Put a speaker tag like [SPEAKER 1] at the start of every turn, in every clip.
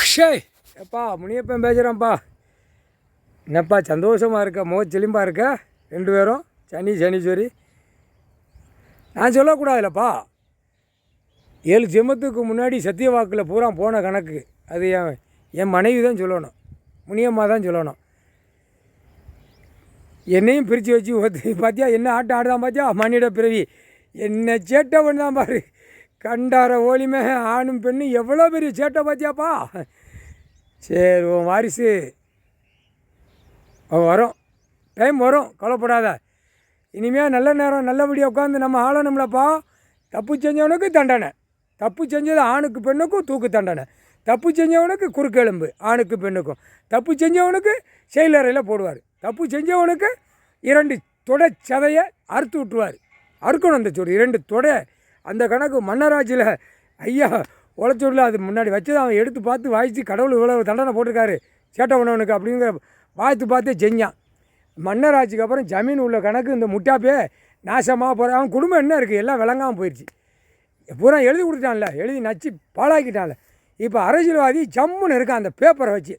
[SPEAKER 1] ஷேய் எப்பா முனியப்பன் பேசுகிறேன்ப்பா. என்னப்பா சந்தோஷமாக இருக்க, முகச்செலிம்பாக இருக்க ரெண்டு பேரும் சனீஸ்வரி. நான் சொல்லக்கூடாதுல்லப்பா. 7 ஜென்மத்துக்கு முன்னாடி சத்திய வாக்கில் பூரா போன கணக்கு அது என் மனைவி தான் சொல்லணும், முனியம்மா தான் சொல்லணும். என்னையும் பிரித்து வச்சு பார்த்தியா, என்ன ஆட்டம் ஆடுதான் பார்த்தியா, மண்ணிட பிறவி என்ன சேட்டை பண்ணுதான் பாரு. கண்டார ஓலிமே ஆணும் பெண்ணும் எவ்வளோ பெரிய சேட்டை பார்த்தியாப்பா. சரி, உன் வாரிசு அவன் வரும், டைம் வரும், கவலைப்படாத. இனிமேல் நல்ல நேரம் நல்லபடியாக உட்காந்து நம்ம ஆளணும்லப்பா. தப்பு செஞ்சவனுக்கு தண்டனை, தப்பு செஞ்சது ஆணுக்கு பெண்ணுக்கும் தூக்கு தண்டனை, தப்பு செஞ்சவனுக்கு குறுக்கெலும்பு ஆணுக்கு பெண்ணுக்கும், தப்பு செஞ்சவனுக்கு செயலறையில் போடுவார், தப்பு செஞ்சவனுக்கு 2 தொடை சதையை அறுத்து விட்டுருவார். அறுக்கணும் அந்த சொடு 2 தொடை. அந்த கணக்கு மன்னராட்சியில் ஐயா உழைச்சொல்ல அது முன்னாடி வச்சதை அவன் எடுத்து பார்த்து வாய்ச்சி கடவுள் இவ்வளோ தண்டனை போட்டிருக்காரு சேட்டை பண்ணவனுக்கு அப்படிங்கிற வாழ்த்து பார்த்தே செஞ்சான். மன்னராட்சிக்கு அப்புறம் ஜமீன் உள்ள கணக்கு இந்த முட்டாப்பே நாசமாக போகிற அவன் குடும்பம் என்ன இருக்குது, எல்லாம் விளங்காமல் போயிடுச்சு. பூரா எழுதி கொடுத்துட்டான்ல, எழுதி நச்சு பாழாக்கிட்டான்ல. இப்போ அரசியல்வாதி ஜம்முன்னு இருக்கான் அந்த பேப்பரை வச்சு.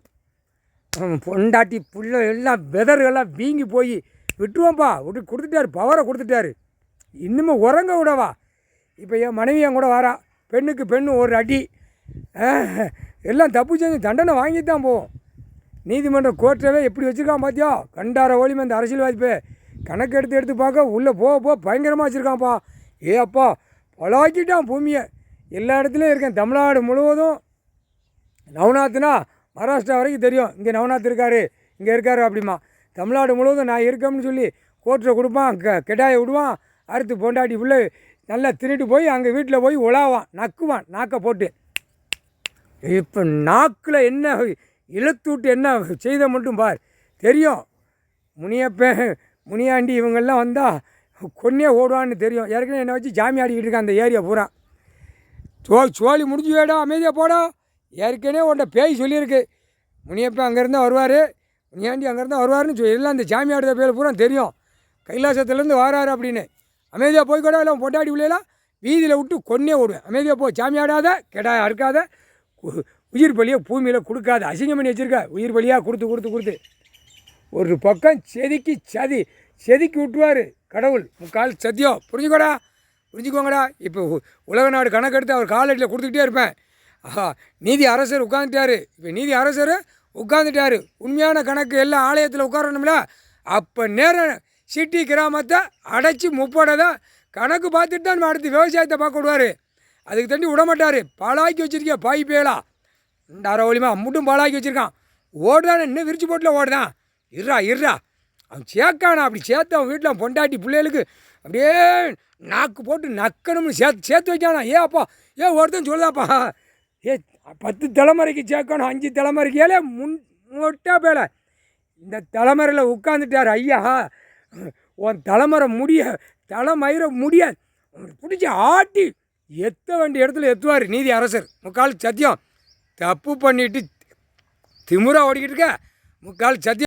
[SPEAKER 1] பொண்டாட்டி புள்ள எல்லாம் வெதர்கள்லாம் வீங்கி போய் விட்டுருவோம்ப்பா விட்டு கொடுத்துட்டாரு, பவரை கொடுத்துட்டாரு. இன்னுமே உறங்க விடவா. இப்போ என் மனைவி என் கூட வரா, பெண்ணுக்கு பெண்ணு ஒரு அடி, எல்லாம் தப்பு செஞ்சு தண்டனை வாங்கி தான் போவோம். நீதிமன்ற கோர்ட்டவே எப்படி வச்சுருக்கான் பார்த்தியா, கண்டார ஓலிமே அந்த அரசியல்வாதிப்பே கணக்கு எடுத்து பார்க்க உள்ளே போக பயங்கரமாக வச்சுருக்கான்ப்பா. ஏ அப்பா பழாக்கிட்டான் பூமியை. எல்லா இடத்துலையும் இருக்கேன், தமிழ்நாடு முழுவதும். நவநாத்னா மகாராஷ்டிரா வரைக்கும் தெரியும், இங்கே நவநாத் இருக்கார், இங்கே இருக்கார் அப்படிமா. தமிழ்நாடு முழுவதும் நான் இருக்கேன்னு சொல்லி கோர்ட்டில் கொடுப்பான், கெடாயை விடுவான், அறுத்து பொண்டாட்டி உள்ளே நல்லா தின்னுட்டு போய் அங்கே வீட்டில் போய் உலாவான், நக்குவான் நாக்கை போட்டு. இப்போ நாக்கில் என்ன இழுத்து விட்டு என்ன செய்த மட்டும் பார் தெரியும். முனியப்பன் முனியாண்டி இவங்கெல்லாம் வந்தால் கொன்னே ஓடுவான்னு தெரியும். ஏற்கனவே என்னை வச்சு ஜாமி ஆடிக்கிட்டு இருக்கேன் அந்த ஏரியா பூரா. சோழி முடிஞ்சு வேடா, அமைதியாக போடா. ஏற்கனவே உன்ட்ட பேய் சொல்லியிருக்கு, முனியப்பன் அங்கேருந்தான் வருவார், முனியாண்டி அங்கேருந்தான் வருவார்னு சொல்லி எல்லாம் அந்த ஜாமி ஆடுற பேர் பூரா தெரியும். கைலாசத்துலேருந்து வராரு அப்படின்னு. அமைதியாக போய் கூட எல்லாம் பொட்டாடி உள்ளேலாம் வீதியில் விட்டு கொன்னே ஓடுவேன். அமைதியாக போ, சாமி ஆடாத, கெடாய அறுக்காத, உயிர் பலியை பூமியில் கொடுக்காத, அசிங்கம் பண்ணி வச்சுருக்க. உயிர் பலியாக கொடுத்து ஒரு பக்கம் செதுக்கி விட்டுருவார் கடவுள். முக்கால் சத்தியம். புரிஞ்சுக்கோங்கடா. இப்போ உலக நாடு கணக்கெடுத்து அவர் காலடியில் கொடுத்துக்கிட்டே இருப்பேன். ஆஹா, நீதி அரசர் உட்காந்துட்டாரு. இப்போ நீதி அரசர் உட்காந்துட்டாரு. உண்மையான கணக்கு எல்லாம் ஆலயத்தில் உட்காரணும்ல. அப்போ நேரம் சிட்டி கிராமத்தை அடைச்சி முப்படதான் கணக்கு பார்த்துட்டு தான் அடுத்து விவசாயத்தை பார்க்க விடுவார். அதுக்கு தண்ணி விடமாட்டார். பாலாக்கி வச்சுருக்கேன் பாய் பேலா இந்த ஒளிமா அம்முட்டும் பாலாக்கி வச்சுருக்கான். ஓடுதானே இன்னும் விரிச்சு போட்டில் ஓடுதான். இருறா அவன் சேர்க்கானா. அப்படி சேர்த்து அவன் வீட்டில் பொண்டாட்டி பிள்ளைகளுக்கு அப்படியே நாக்கு போட்டு நக்கணும்னு சேர்த்து வைக்கானா. அப்பா ஒருத்தன் சொல்லுதாப்பா, 10 தலைமுறைக்கு சேர்க்கணும், 5 தலைமுறைக்கு. முட்டா பேலை இந்த தலைமுறையில் உட்காந்துட்டார் ஐயா. உன் தலைமயிர முடிய பிடிச்சி ஆட்டி எத்த வேண்டிய இடத்துல எத்துவார் நீதி அரசர். முக்கால் சத்தியம். தப்பு பண்ணிட்டு திமுறா ஓடிக்கிட்டு இருக்க, முக்கால் சத்தியம்.